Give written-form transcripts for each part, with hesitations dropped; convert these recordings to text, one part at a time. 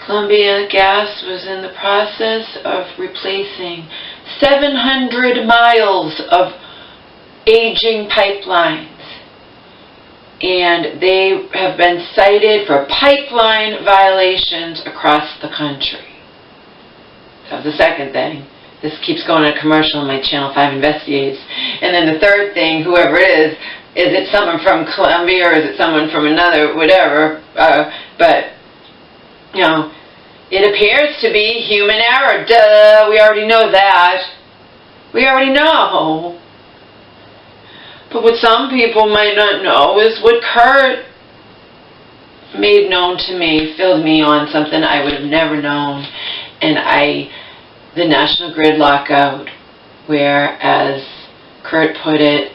Columbia Gas was in the process of replacing 700 miles of aging pipelines. And they have been cited for pipeline violations across the country. That was the second thing. This keeps going on a commercial on my Channel 5 Investigates. And then the third thing, whoever it is it someone from Columbia or is it someone from another, whatever, but, you know, it appears to be human error. Duh, we already know that. We already know. But what some people might not know is what Kurt made known to me, filled me on something I would have never known. And the National Grid lockout, where, as Kurt put it,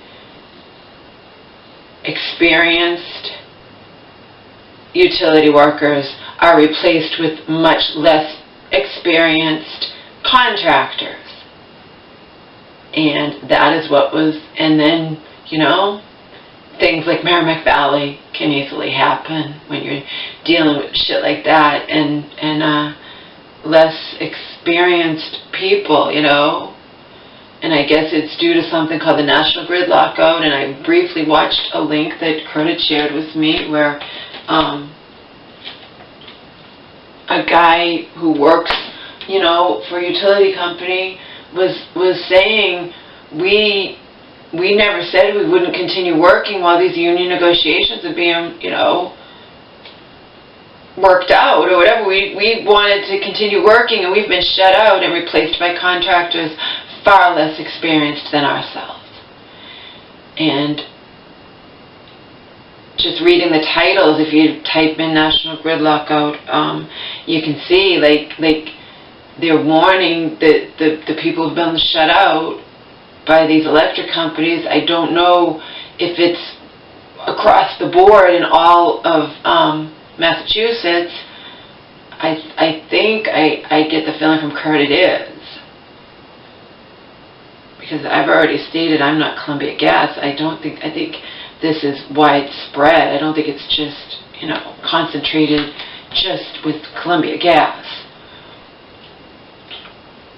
experienced utility workers are replaced with much less experienced contractors. And that is what was, and then, you know, things like Merrimack Valley can easily happen when you're dealing with shit like that, and less experienced people, you know. And I guess it's due to something called the National Grid lockout, and I briefly watched a link that Kurt had shared with me where a guy who works, you know, for a utility company was saying, we never said we wouldn't continue working while these union negotiations are being, you know, worked out or whatever. We wanted to continue working, and we've been shut out and replaced by contractors far less experienced than ourselves. And just reading the titles, if you type in National Grid lockout, you can see like they're warning that the people who've been shut out by these electric companies. I don't know if it's across the board in all of Massachusetts. I think I get the feeling from Kurt it is. Because I've already stated I'm not Columbia Gas. I think this is widespread. I don't think it's just, you know, concentrated just with Columbia Gas.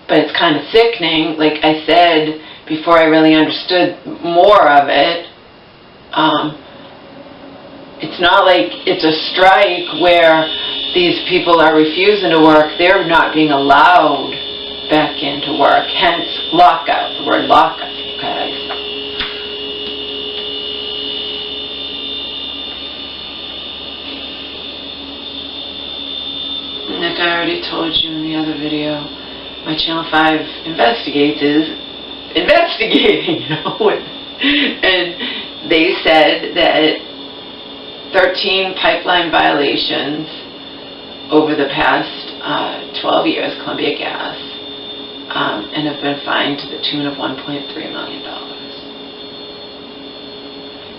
But it's kind of sickening, like I said, before I really understood more of it. It's not like it's a strike where these people are refusing to work. They're not being allowed back into work, hence lockout, the word lockout, okay? Like I already told you in the other video, my Channel 5 Investigates is investigating, you know, and they said that 13 pipeline violations over the past 12 years, Columbia Gas, and have been fined to the tune of $1.3 million.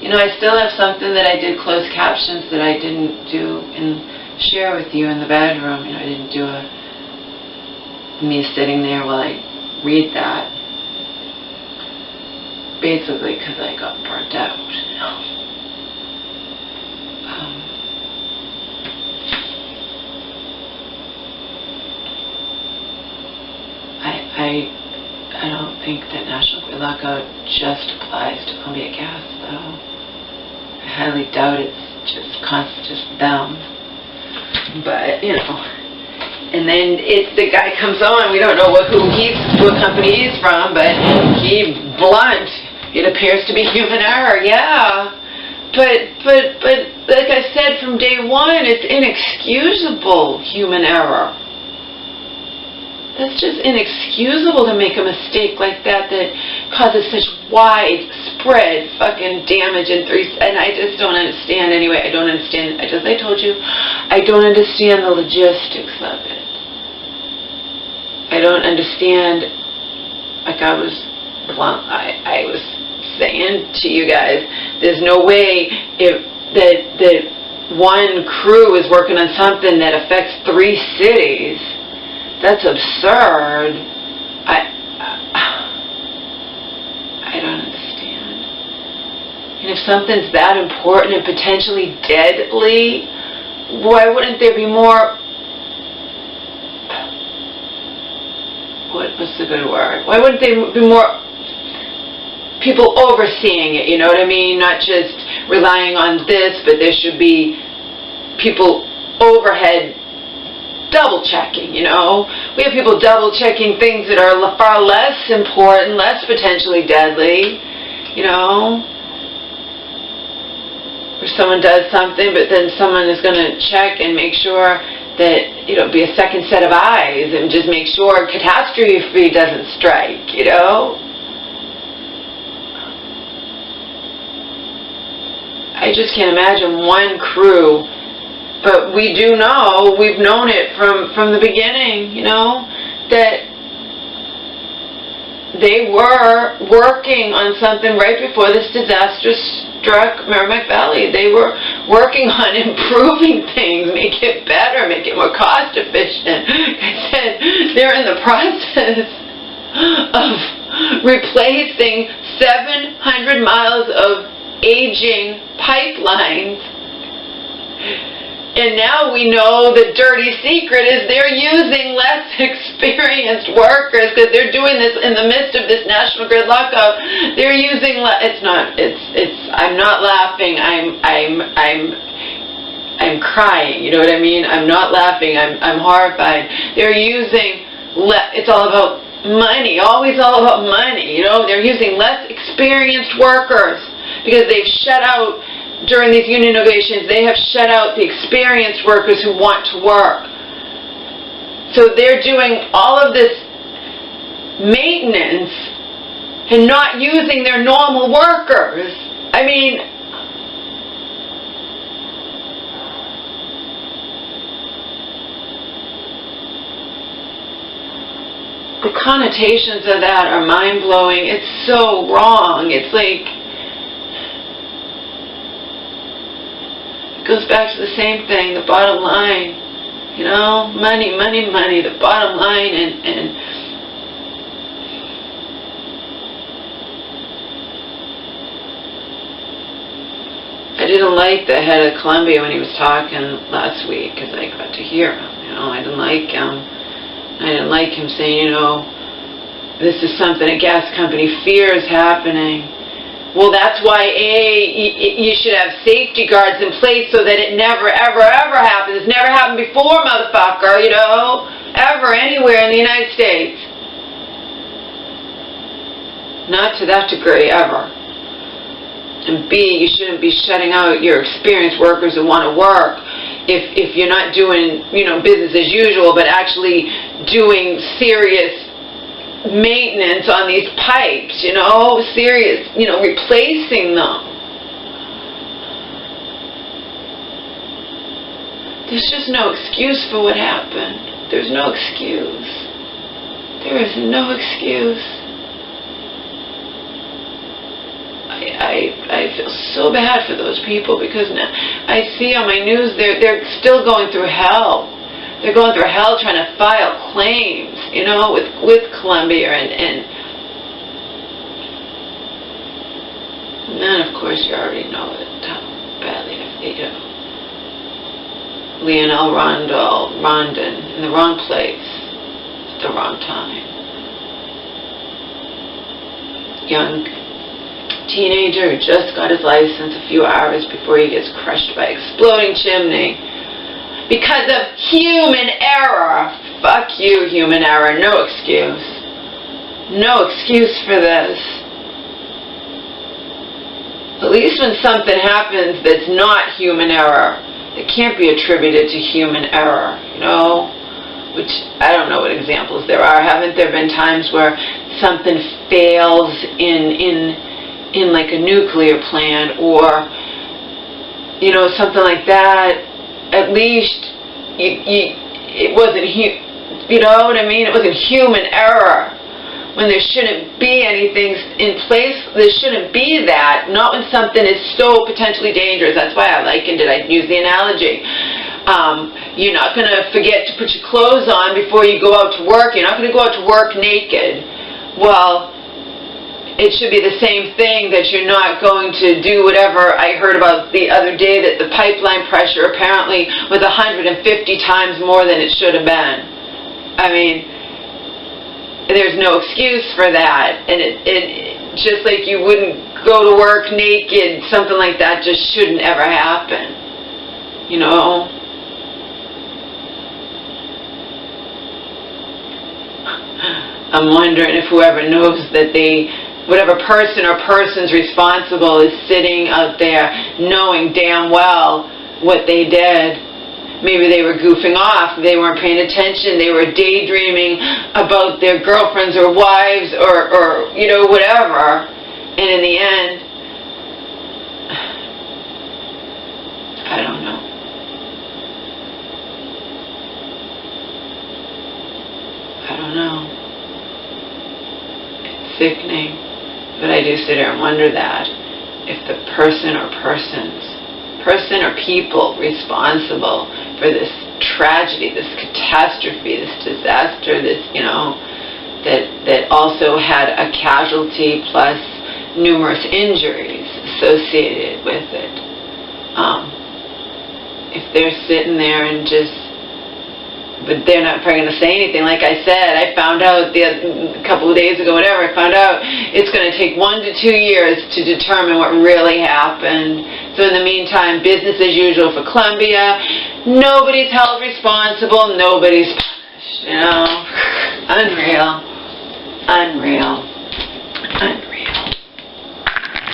You know, I still have something that I did closed captions that I didn't do and share with you in the bedroom. You know, I didn't do me sitting there while I read that. Basically because I got burnt out, you know. I don't think that National Grid lockout just applies to Columbia Gas, though. I highly doubt it's just them. But, you know, and then the guy comes on, we don't know what company he's from, but he blunt. It appears to be human error, yeah. But like I said from day one, it's inexcusable human error. That's just inexcusable to make a mistake like that causes such widespread fucking damage and I just don't understand. Anyway, I don't understand. I told you, I don't understand the logistics of it. I don't understand. Like I was saying to you guys, there's no way that one crew is working on something that affects 3 cities. That's absurd. I don't understand. And if something's that important and potentially deadly, why wouldn't there be more what's the good word? Why wouldn't they be more people overseeing it, you know what I mean? Not just relying on this, but there should be people overhead double-checking, you know? We have people double-checking things that are far less important, less potentially deadly, you know? Where someone does something, but then someone is going to check and make sure that, you know, be a second set of eyes and just make sure catastrophe doesn't strike, you know? I just can't imagine one crew, but we do know, we've known it from the beginning, you know, that they were working on something right before this disaster struck Merrimack Valley. They were working on improving things, make it better, make it more cost efficient. I said they're in the process of replacing 700 miles of aging pipelines, and now we know the dirty secret is they're using less experienced workers because they're doing this in the midst of this national grid lockout. They're using I'm not laughing, I'm crying, you know what I mean? I'm not laughing, I'm horrified. They're using it's all about money, always all about money, you know? They're using less experienced workers because they've shut out, during these union negotiations, they have shut out the experienced workers who want to work. So they're doing all of this maintenance and not using their normal workers. I mean, the connotations of that are mind-blowing. It's so wrong. It's like, it goes back to the same thing, the bottom line, you know, money, money, money, the bottom line, and I didn't like the head of Columbia when he was talking last week, because I got to hear him, you know, I didn't like him saying, you know, this is something a gas company fears happening. Well, that's why, you should have safety guards in place so that it never, ever, ever happens. It's never happened before, motherfucker, you know? Ever, anywhere in the United States. Not to that degree, ever. And B, you shouldn't be shutting out your experienced workers who want to work if you're not doing, you know, business as usual, but actually doing serious maintenance on these pipes, you know, serious, you know, replacing them. There's just no excuse for what happened. There's no excuse. There is no excuse. I feel so bad for those people because now I see on my news they're still going through hell. They're going through hell trying to file claims, you know, with Columbia, and then of course you already know how badly they do. Lionel Rondon in the wrong place at the wrong time. Young teenager who just got his license a few hours before he gets crushed by exploding chimney. Because of human error. Fuck you, human error. No excuse. No excuse for this. At least when something happens that's not human error, it can't be attributed to human error, you know? Which, I don't know what examples there are. Haven't there been times where something fails in like a nuclear plant or, you know, something like that? At least it wasn't, you know what I mean? It wasn't human error. When there shouldn't be anything in place, there shouldn't be that. Not when something is so potentially dangerous. That's why I likened it. I used the analogy. You're not going to forget to put your clothes on before you go out to work. You're not going to go out to work naked. Well, it should be the same thing, that you're not going to do whatever I heard about the other day, that the pipeline pressure apparently was 150 times more than it should have been. I mean, there's no excuse for that. And it just like you wouldn't go to work naked, something like that just shouldn't ever happen. You know? I'm wondering if whoever knows that whatever person or persons responsible is sitting out there knowing damn well what they did. Maybe they were goofing off, they weren't paying attention, they were daydreaming about their girlfriends or wives or you know, whatever. And in the end, I don't know. I don't know. It's sickening. But I do sit there and wonder that if the person or people responsible for this tragedy, this catastrophe, this disaster, this, you know, that also had a casualty plus numerous injuries associated with it. If they're sitting there and just, but they're not probably going to say anything. Like I said, I found out a couple of days ago, whatever, I found out it's going to take 1 to 2 years to determine what really happened. So in the meantime, business as usual for Columbia. Nobody's held responsible. Nobody's punished. You know? Unreal. Unreal.